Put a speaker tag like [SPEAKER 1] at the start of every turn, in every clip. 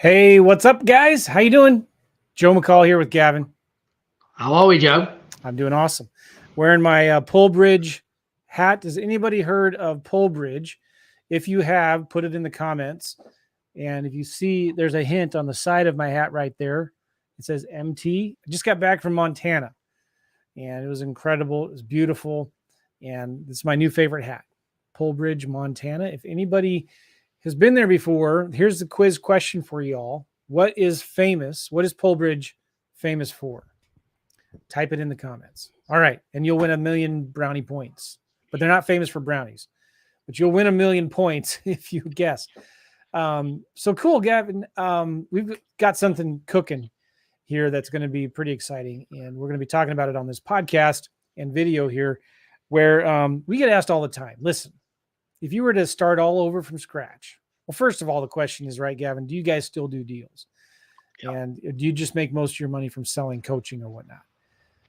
[SPEAKER 1] Hey, what's up, guys? How you doing? Joe McCall here with Gavin.
[SPEAKER 2] How are we, Joe?
[SPEAKER 1] I'm doing awesome. Wearing my Polebridge hat. Has anybody heard of Polebridge? If you have, put it in the comments. And if you see, there's a hint on the side of my hat right there. It says MT. I just got back from Montana, and it was incredible. It was beautiful, and it's my new favorite hat, Polebridge, Montana. If anybody has been there before, here's the quiz question for y'all. What is famous? What is Polebridge famous for? Type it in the comments. All right. And you'll win 1,000,000 brownie points. But they're not famous for brownies. But you'll win 1,000,000 points if you guess. So cool, Gavin. We've got something cooking here that's going to be pretty exciting. And we're going to be talking about it on this podcast and video here, where we get asked all the time. Listen, if you were to start all over from scratch, well, first of all, the question is, right, Gavin, do you guys still do deals? Yep. And do you just make most of your money from selling coaching or whatnot?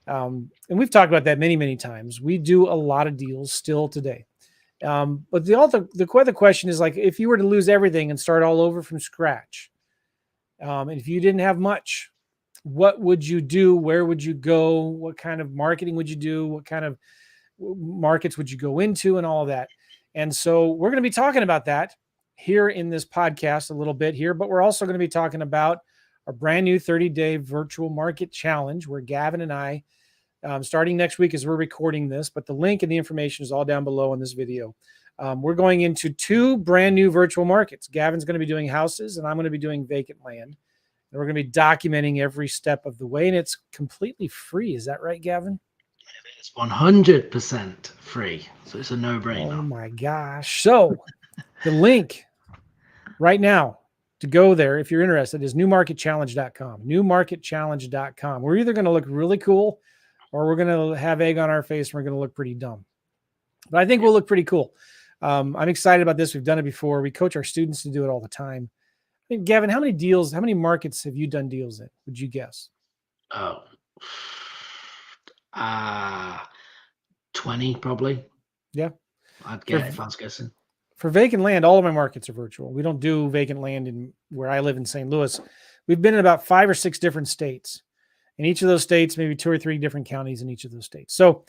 [SPEAKER 1] And we've talked about that many, many times. We do a lot of deals still today. But the question is, like, if you were to lose everything and start all over from scratch, and if you didn't have much, what would you do? Where would you go? What kind of marketing would you do? What kind of markets would you go into and all of that? And so we're going to be talking about that here in this podcast a little bit here, but we're also going to be talking about our brand new 30-day virtual market challenge where Gavin and I, starting next week as we're recording this, but the link and the information is all down below in this video. We're going into 2 brand new virtual markets. Gavin's going to be doing houses and I'm going to be doing vacant land. And we're going to be documenting every step of the way, and it's completely free. Is that right, Gavin?
[SPEAKER 2] It's 100% free, so it's a no-brainer.
[SPEAKER 1] Oh my gosh. So the link right now to go there, if you're interested, is newmarketchallenge.com. Newmarketchallenge.com. We're either going to look really cool or we're going to have egg on our face and we're going to look pretty dumb. But I think we'll look pretty cool. I'm excited about this. We've done it before. We coach our students to do it all the time. I mean, Gavin, how many markets have you done deals in? Would you guess?
[SPEAKER 2] Oh, 20 probably.
[SPEAKER 1] Yeah.
[SPEAKER 2] I'd get if I was guessing.
[SPEAKER 1] For vacant land, all of my markets are virtual. We don't do vacant land in where I live in St. Louis. We've been in about 5 or 6 different states. In each of those states, maybe 2 or 3 different counties in each of those states. So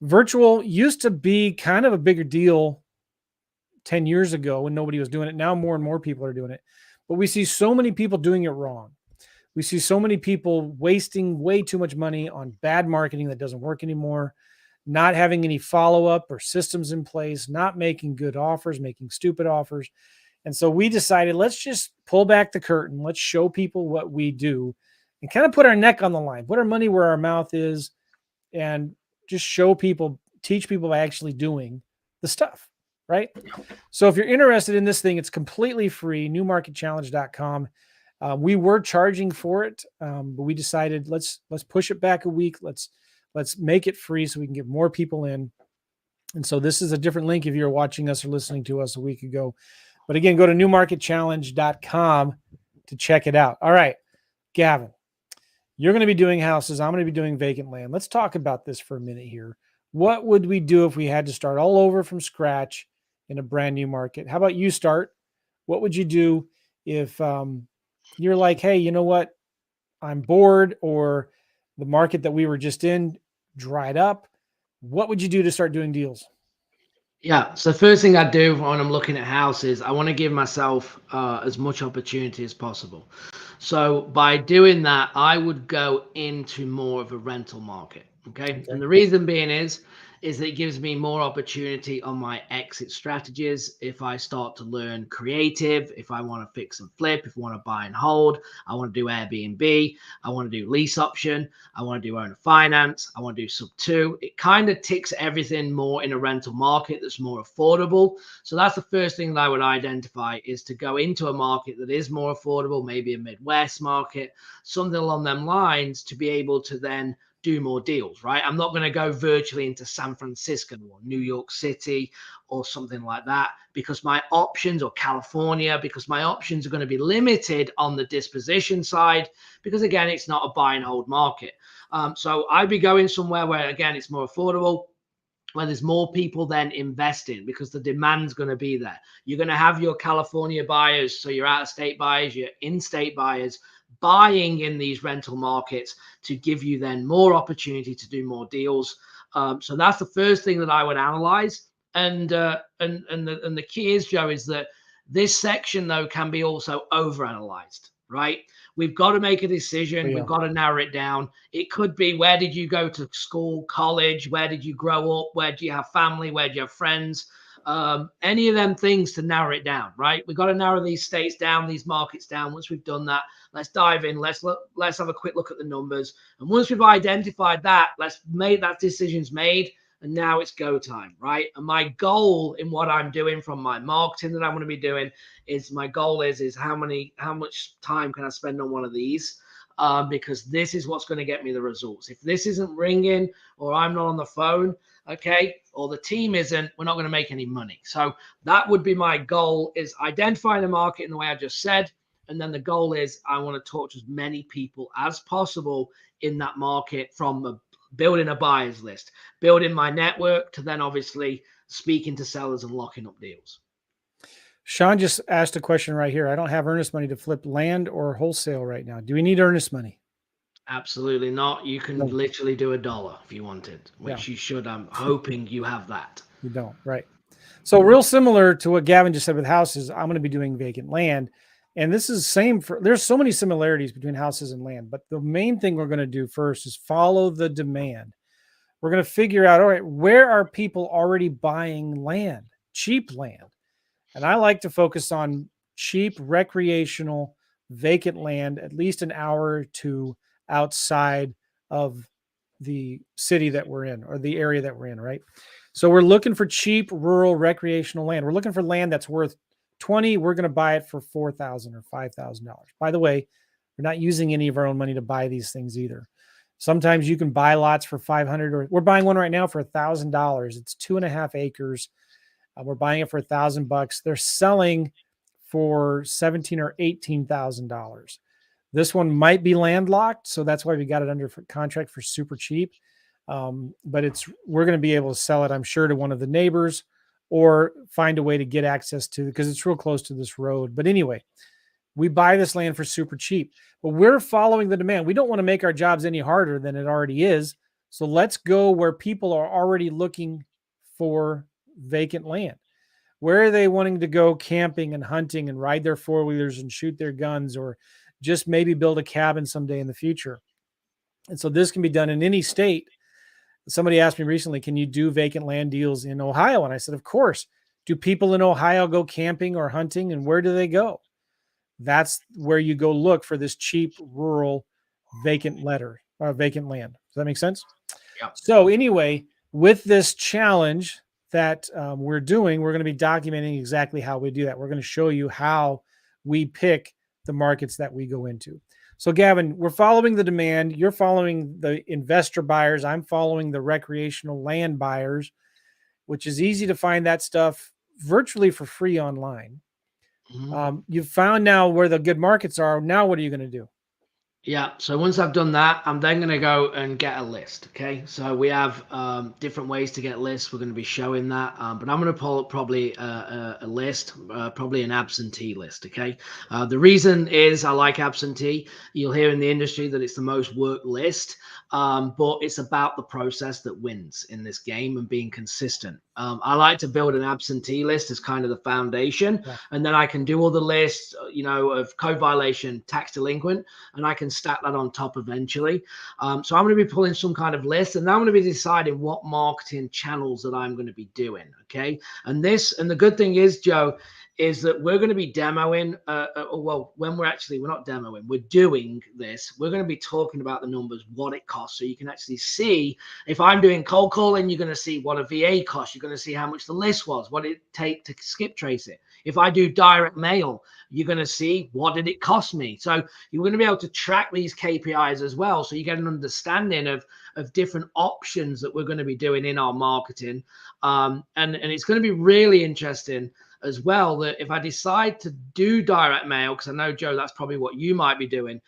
[SPEAKER 1] virtual used to be kind of a bigger deal 10 years ago when nobody was doing it. Now more and more people are doing it. But we see so many people doing it wrong. We see so many people wasting way too much money on bad marketing that doesn't work anymore, not having any follow-up or systems in place, not making good offers, making stupid offers. And so we decided, let's just pull back the curtain. Let's show people what we do and kind of put our neck on the line, put our money where our mouth is, and just show people, teach people by actually doing the stuff, right? So if you're interested in this thing, it's completely free, newmarketchallenge.com. We were charging for it, but we decided let's push it back a week. Let's make it free so we can get more people in. And so this is a different link if you're watching us or listening to us a week ago. But again, go to newmarketchallenge.com to check it out. All right, Gavin, you're going to be doing houses. I'm going to be doing vacant land. Let's talk about this for a minute here. What would we do if we had to start all over from scratch in a brand new market? How about you start? What would you do if you're like, hey, you know what? I'm bored, or the market that we were just in dried up. What would you do to start doing deals?
[SPEAKER 2] Yeah. So first thing I do when I'm looking at houses, I want to give myself as much opportunity as possible. So by doing that, I would go into more of a rental market. Okay. And the reason being is that it gives me more opportunity on my exit strategies. If I start to learn creative, if I want to fix and flip, if I want to buy and hold, I want to do Airbnb, I want to do lease option, I want to do owner finance, I want to do sub 2. It kind of ticks everything more in a rental market that's more affordable. So that's the first thing that I would identify, is to go into a market that is more affordable, maybe a Midwest market, something along them lines, to be able to then do more deals, right? I'm not going to go virtually into San Francisco or New York City or something like that, because my options, or California, because my options are going to be limited on the disposition side, because again, it's not a buy and hold market. So I'd be going somewhere where, again, it's more affordable. where there's more people then investing because the demand's going to be there. You're going to have your California buyers, so your out-of-state buyers, your in-state buyers buying in these rental markets to give you then more opportunity to do more deals. So that's the first thing that I would analyze. And the key is, Joe, is that this section though can be also overanalyzed, right? We've got to make a decision. We've got to narrow it down. It could be, where did you go to school, college? Where did you grow up? Where do you have family? Where do you have friends? Any of them things to narrow it down, right? We've got to narrow these states down, these markets down. Once we've done that, let's dive in. Let's have a quick look at the numbers. And once we've identified that, let's make that decision's made. And now it's go time, right? And my goal in what I'm doing from my marketing that I'm going to be doing is, my goal is how much time can I spend on one of these? Because this is what's going to get me the results. If this isn't ringing, or I'm not on the phone, okay, or the team isn't, we're not going to make any money. So that would be my goal, is identify the market in the way I just said. And then the goal is I want to talk to as many people as possible in that market, from building a buyer's list, building my network, to then obviously speaking to sellers and locking up deals.
[SPEAKER 1] Sean just asked a question right here. I don't have earnest money to flip land or wholesale right now. Do we need earnest money?
[SPEAKER 2] Absolutely not. You can literally do $1 if you wanted, which you should. I'm hoping you have that.
[SPEAKER 1] You don't, right? So real similar to what Gavin just said with houses, I'm going to be doing vacant land. And this is same for, there's so many similarities between houses and land, but the main thing we're going to do first is follow the demand. We're going to figure out, all right, where are people already buying land, cheap land? And I like to focus on cheap recreational vacant land, at least an hour or two outside of the city that we're in, or the area that we're in, right? So we're looking for cheap rural recreational land. We're looking for land that's worth 20, we're going to buy it for $4,000 or $5,000. By the way, we're not using any of our own money to buy these things either. Sometimes you can buy lots for 500, or we're buying one right now for $1,000. It's 2.5 acres. We're buying it for $1,000. They're selling for $17,000 or $18,000. This one might be landlocked, so that's why we got it under contract for super cheap. But we're going to be able to sell it, I'm sure, to one of the neighbors, or find a way to get access to, because it's real close to this road. But anyway, we buy this land for super cheap, but we're following the demand. We don't want to make our jobs any harder than it already is. So let's go where people are already looking for vacant land. Where are they wanting to go camping and hunting and ride their four-wheelers and shoot their guns, or just maybe build a cabin someday in the future? And so this can be done in any state. Somebody asked me recently, can you do vacant land deals in Ohio? And I said, of course. Do people in Ohio go camping or hunting, and where do they go? That's where you go look for this cheap rural vacant land. Does that make sense?
[SPEAKER 2] Yeah.
[SPEAKER 1] So anyway, with this challenge that we're doing, we're going to be documenting exactly how we do that. We're going to show you how we pick the markets that we go into. So Gavin, we're following the demand. You're following the investor buyers. I'm following the recreational land buyers, which is easy to find that stuff virtually for free online. Mm-hmm. You've found now where the good markets are. Now, what are you going to do?
[SPEAKER 2] Yeah. So once I've done that, I'm then going to go and get a list. Okay. So we have different ways to get lists. We're going to be showing that. But I'm going to pull up probably a list, probably an absentee list. Okay. The reason is I like absentee. You'll hear in the industry that it's the most worked list. But it's about the process that wins in this game and being consistent. I like to build an absentee list as kind of the foundation, and then I can do all the lists, of code violation, tax delinquent, and I can stack that on top eventually. So I'm going to be pulling some kind of list, and I'm going to be deciding what marketing channels that I'm going to be doing. Okay. And the good thing is, Joe, is that we're going to be demoing, we're not demoing, we're doing this. We're going to be talking about the numbers, what it costs. So you can actually see, if I'm doing cold calling, you're going to see what a VA costs. You're going to see how much the list was, what it take to skip trace it. If I do direct mail, you're going to see what did it cost me. So you're going to be able to track these KPIs as well. So you get an understanding of different options that we're going to be doing in our marketing. And it's going to be really interesting as well, that if I decide to do direct mail, because I know, Joe, that's probably what you might be doing,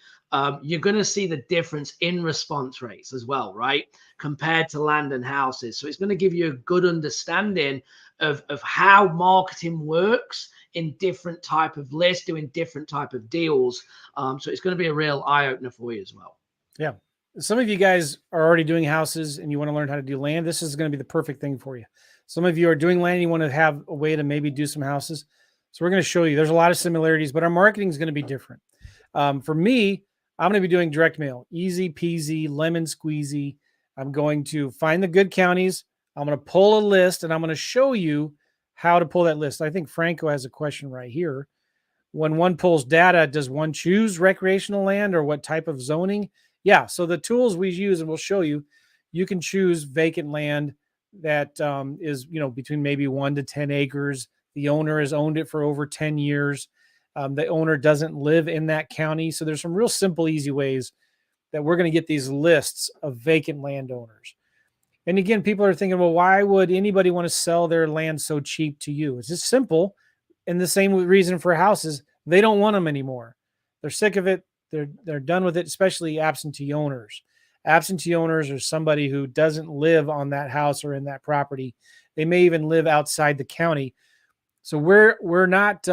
[SPEAKER 2] you're going to see the difference in response rates as well, right? Compared to land and houses. So it's going to give you a good understanding of how marketing works in different type of lists, doing different type of deals. So it's going to be a real eye-opener for you as well.
[SPEAKER 1] Yeah. Some of you guys are already doing houses and you want to learn how to do land. This is going to be the perfect thing for you. Some of you are doing land and you want to have a way to maybe do some houses. So we're going to show you. There's a lot of similarities, but our marketing is going to be different. For me, I'm going to be doing direct mail. Easy peasy, lemon squeezy. I'm going to find the good counties. I'm going to pull a list and I'm going to show you how to pull that list. I think Franco has a question right here. When one pulls data, does one choose recreational land or what type of zoning? Yeah. So the tools we use, and we'll show you, you can choose vacant land that is, between maybe 1 to 10 acres. The owner has owned it for over 10 years. The owner doesn't live in that county. So there's some real simple, easy ways that we're going to get these lists of vacant landowners. And again, people are thinking, well, why would anybody want to sell their land so cheap to you? It's just simple. And the same reason for houses, they don't want them anymore. They're sick of it. They're done with it, especially absentee owners. Absentee owners are somebody who doesn't live on that house or in that property. They may even live outside the county. So we're not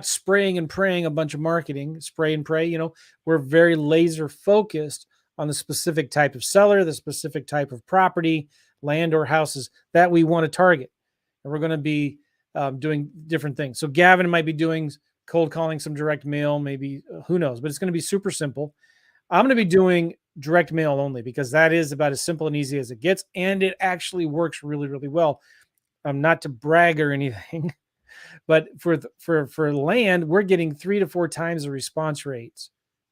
[SPEAKER 1] spraying and praying a bunch of marketing, spray and pray. We're very laser focused on the specific type of seller, the specific type of property, land or houses that we want to target. And we're going to be doing different things. So Gavin might be doing cold calling, some direct mail, maybe, who knows, but it's going to be super simple. I'm going to be doing direct mail only because that is about as simple and easy as it gets. And it actually works really, really well. Not to brag or anything, but for land, we're getting 3 to 4 times the response rates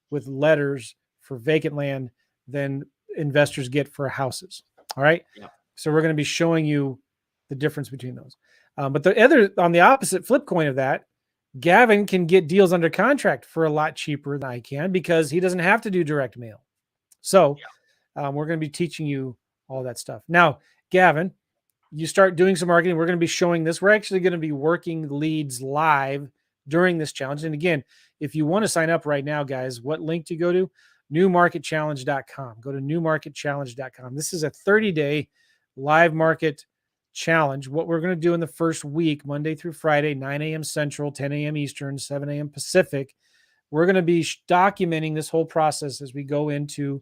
[SPEAKER 1] with letters for vacant land than investors get for houses. All right.
[SPEAKER 2] Yeah.
[SPEAKER 1] So we're going to be showing you the difference between those. But the other, on the opposite flip coin of that, Gavin can get deals under contract for a lot cheaper than I can because he doesn't have to do direct mail. So we're going to be teaching you all that stuff. Now, Gavin, you start doing some marketing. We're going to be showing this. We're actually going to be working leads live during this challenge. And again, if you want to sign up right now, guys, what link do you go to? newmarketchallenge.com. Go to newmarketchallenge.com. This is a 30-day live market challenge. What we're going to do in the first week, Monday through Friday, 9 a.m. Central, 10 a.m. Eastern, 7 a.m. Pacific, we're going to be documenting this whole process as we go into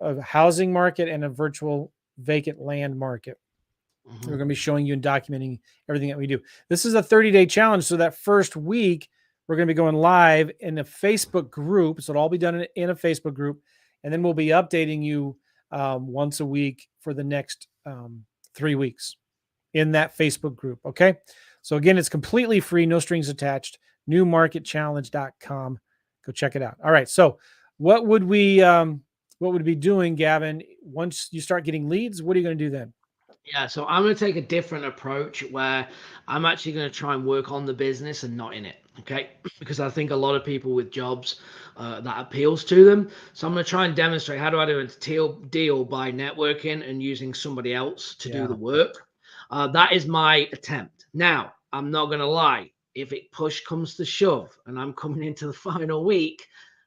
[SPEAKER 1] a housing market and a virtual vacant land market. We're going to be showing you and documenting everything that we do. This is a 30-day challenge. So that first week, we're going to be going live in a Facebook group. So it'll all be done in a Facebook group. And then we'll be updating you once a week for the next 3 weeks in that Facebook group. Okay. So again, it's completely free, no strings attached. newmarketchallenge.com. Go check it out. All right. So what would we be doing, Gavin, once you start getting leads? What are you going to do then?
[SPEAKER 2] Yeah, so I'm going to take a different approach where I'm actually going to try and work on the business and not in it, okay? Because I think a lot of people with jobs that appeals to them. So I'm going to try and demonstrate how do I do a deal by networking and using somebody else to do the work. That is my attempt. Now, I'm not going to lie. If it push comes to shove and I'm coming into the final week,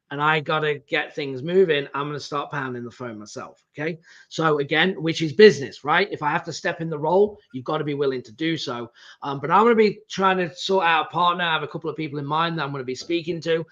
[SPEAKER 2] and I got to get things moving, I'm going to start pounding the phone myself. Okay. So again, which is business, right? If I have to step in the role, you've got to be willing to do so. But I'm going to be trying to sort out a partner. I have a couple of people in mind that I'm going to be speaking to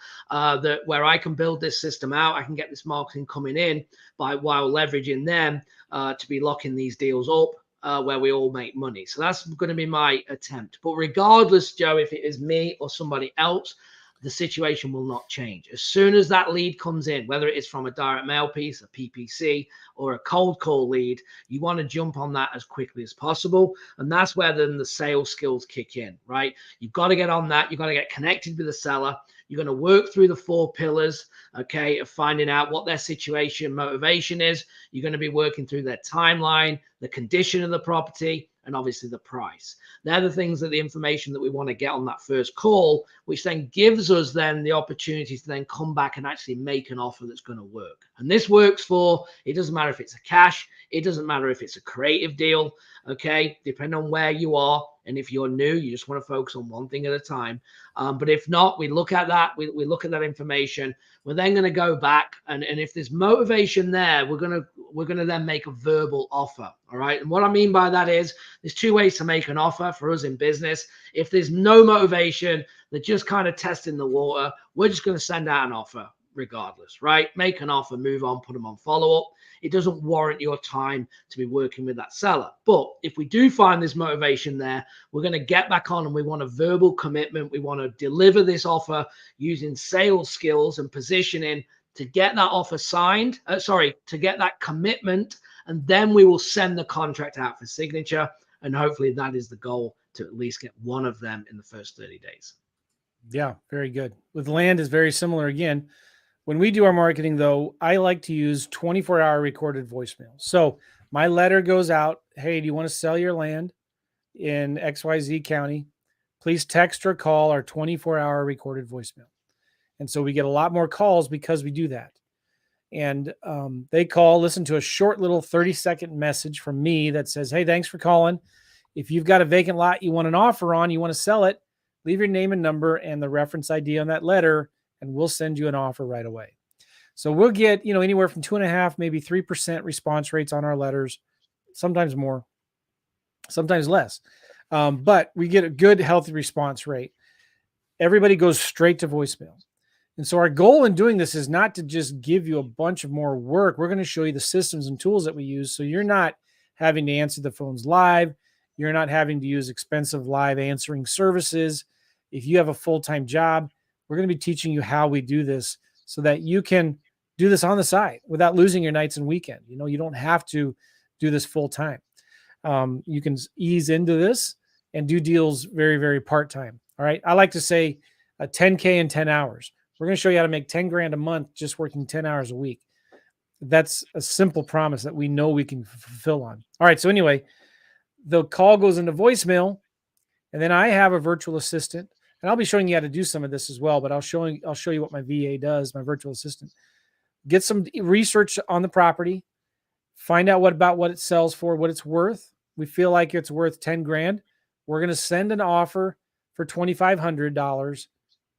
[SPEAKER 2] where I can build this system out. I can get this marketing coming in while leveraging them to be locking these deals up where we all make money. So that's going to be my attempt. But regardless, Joe, if it is me or somebody else, the situation will not change. As soon as that lead comes in, whether it is from a direct mail piece, a PPC, or a cold call lead, you want to jump on that as quickly as possible. And that's where then the sales skills kick in, right? You've got to get on that. You've got to get connected with the seller. You're going to work through the 4 pillars, okay, of finding out what their situation, motivation is. You're going to be working through their timeline, the condition of the property, and obviously the price. They're the things that the information that we want to get on that first call, which then gives us then the opportunity to then come back and actually make an offer that's going to work. And this works for, it doesn't matter if it's a cash, it doesn't matter if it's a creative deal, okay, depending on where you are. And if you're new, you just want to focus on one thing at a time. But if not, we look at that. We look at that information. We're then going to go back, and if there's motivation there, we're gonna then make a verbal offer. All right. And what I mean by that is there's two ways to make an offer for us in business. If there's no motivation, they're just kind of testing the water, we're just going to send out an offer regardless, right? Make an offer, move on, put them on follow-up. It doesn't warrant your time to be working with that seller. But if we do find this motivation there, we're going to get back on and we want a verbal commitment. We want to deliver this offer using sales skills and positioning to get that offer signed, to get that commitment. And then we will send the contract out for signature. And hopefully that is the goal, to at least get one of them in the first 30 days.
[SPEAKER 1] Yeah, very good. With land is very similar again. When we do our marketing, though, I like to use 24-hour recorded voicemail. So my letter goes out. Hey, do you want to sell your land in XYZ County? Please text or call our 24-hour recorded voicemail. And so we get a lot more calls because we do that. And they call, listen to a short little 30-second message from me that says, hey, thanks for calling. If you've got a vacant lot you want an offer on, you want to sell it, leave your name and number and the reference ID on that letter, and we'll send you an offer right away. So we'll get, anywhere from 2.5%, maybe 3% response rates on our letters, sometimes more, sometimes less. But we get a good, healthy response rate. Everybody goes straight to voicemail. And so our goal in doing this is not to just give you a bunch of more work. We're going to show you the systems and tools that we use. So you're not having to answer the phones live. You're not having to use expensive live answering services. If you have a full-time job, we're going to be teaching you how we do this so that you can do this on the side without losing your nights and weekend. You don't have to do this full time. You can ease into this and do deals very, very part-time. All right. I like to say a 10K in 10 hours. We're going to show you how to make 10 grand a month just working 10 hours a week. That's a simple promise that we know we can fulfill on. All right. So anyway, the call goes into voicemail, and then I have a virtual assistant. And I'll be showing you how to do some of this as well, but I'll show you what my VA does, my virtual assistant. Get some research on the property, find out what it sells for, what it's worth. We feel like it's worth 10 grand. We're going to send an offer for $2,500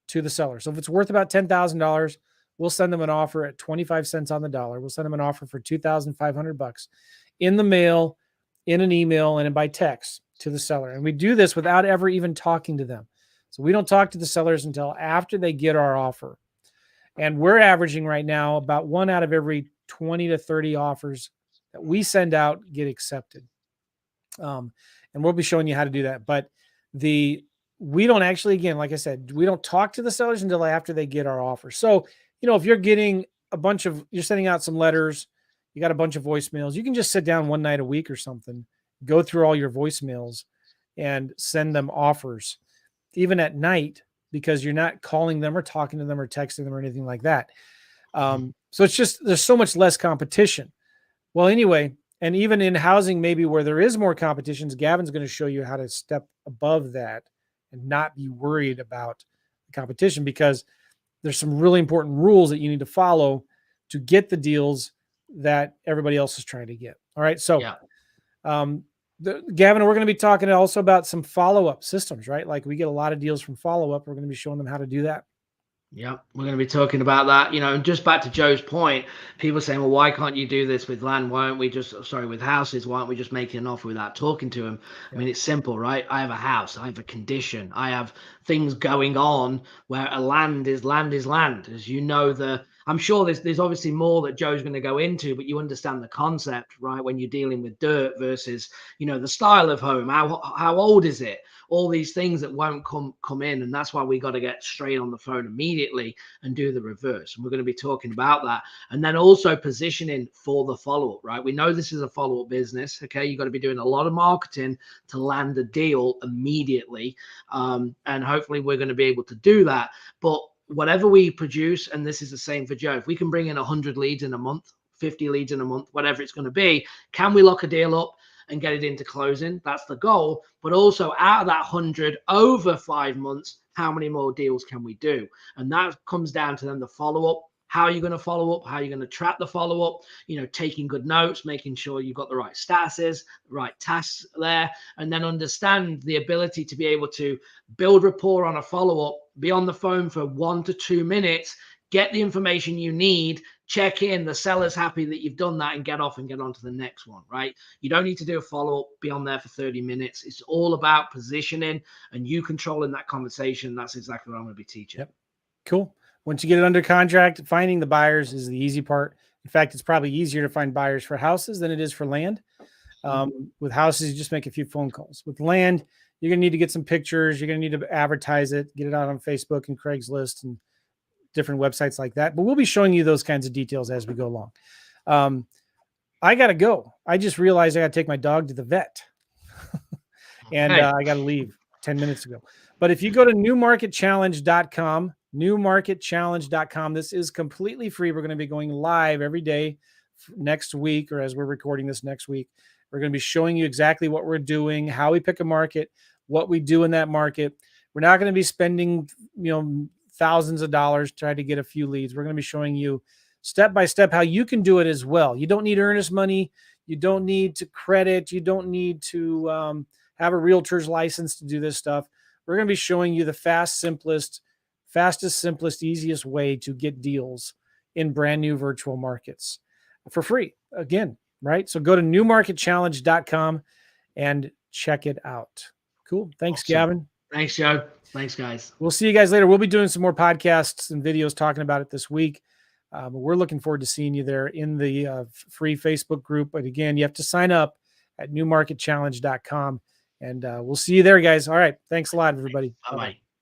[SPEAKER 1] to the seller. So if it's worth about $10,000, we'll send them an offer at 25 cents on the dollar. We'll send them an offer for $2,500 in the mail, in an email, and by text to the seller. And we do this without ever even talking to them. So we don't talk to the sellers until after they get our offer. And we're averaging right now about 1 out of every 20 to 30 offers that we send out get accepted. And we'll be showing you how to do that. But we don't actually, again, like I said, we don't talk to the sellers until after they get our offer. So, if you're getting you're sending out some letters, you got a bunch of voicemails, you can just sit down one night a week or something, go through all your voicemails and send them offers. Even at night, because you're not calling them or talking to them or texting them or anything like that. So it's just, there's so much less competition. Well, anyway, and even in housing, maybe where there is more competitions, Gavin's going to show you how to step above that and not be worried about the competition, because there's some really important rules that you need to follow to get the deals that everybody else is trying to get. All right. So, yeah. Gavin, we're going to be talking also about some follow-up systems, right? Like we get a lot of deals from follow-up. We're going to be showing them how to do that.
[SPEAKER 2] Yeah, we're going to be talking about that, and just back to Joe's point, people saying, well, why can't you do this with land? Why aren't we with houses? Why aren't we just making an offer without talking to them? Yeah. I mean, it's simple, right? I have a house, I have a condition, I have things going on where land is land. As you know, I'm sure there's obviously more that Joe's going to go into, but you understand the concept, right? When you're dealing with dirt versus, the style of home, how old is it? All these things that won't come in. And that's why we got to get straight on the phone immediately and do the reverse. And we're going to be talking about that. And then also positioning for the follow-up, right? We know this is a follow-up business. Okay. You got to be doing a lot of marketing to land a deal immediately. And hopefully we're going to be able to do that. But whatever we produce, and this is the same for Joe, if we can bring in 100 leads in a month, 50 leads in a month, whatever it's going to be, can we lock a deal up and get it into closing? That's the goal. But also out of that 100 over 5 months, how many more deals can we do? And that comes down to then the follow-up, how you're going to follow up, how you're going to track the follow up, taking good notes, making sure you've got the right statuses, right tasks there, and then understand the ability to be able to build rapport on a follow up, be on the phone for 1 to 2 minutes, get the information you need, check in, the seller's happy that you've done that, and get off and get on to the next one, right? You don't need to do a follow-up, be on there for 30 minutes. It's all about positioning and you controlling that conversation. That's exactly what I'm going to be teaching.
[SPEAKER 1] Yep. Cool. Once you get it under contract, finding the buyers is the easy part. In fact, it's probably easier to find buyers for houses than it is for land. With houses, you just make a few phone calls. With land, you're going to need to get some pictures. You're going to need to advertise it, get it out on Facebook and Craigslist and different websites like that. But we'll be showing you those kinds of details as we go along. I got to go. I just realized I got to take my dog to the vet. And I got to leave 10 minutes ago. But if you go to newmarketchallenge.com, newmarketchallenge.com, this is completely free. We're going to be going live every day next week, or as we're recording this next week. We're going to be showing you exactly what we're doing, how we pick a market, what we do in that market. We're not going to be spending, thousands of dollars trying to get a few leads. We're going to be showing you step by step how you can do it as well. You don't need earnest money. You don't need to credit. You don't need to have a realtor's license to do this stuff. We're going to be showing you the fastest, simplest, easiest way to get deals in brand new virtual markets for free. Again, right? So go to newmarketchallenge.com and check it out. Cool. Thanks,
[SPEAKER 2] Awesome.
[SPEAKER 1] Gavin.
[SPEAKER 2] Thanks, Joe. Thanks, guys.
[SPEAKER 1] We'll see you guys later. We'll be doing some more podcasts and videos talking about it this week. But we're looking forward to seeing you there in the free Facebook group. But again, you have to sign up at newmarketchallenge.com. And we'll see you there, guys. All right. Thanks a lot, everybody.
[SPEAKER 2] Bye-bye.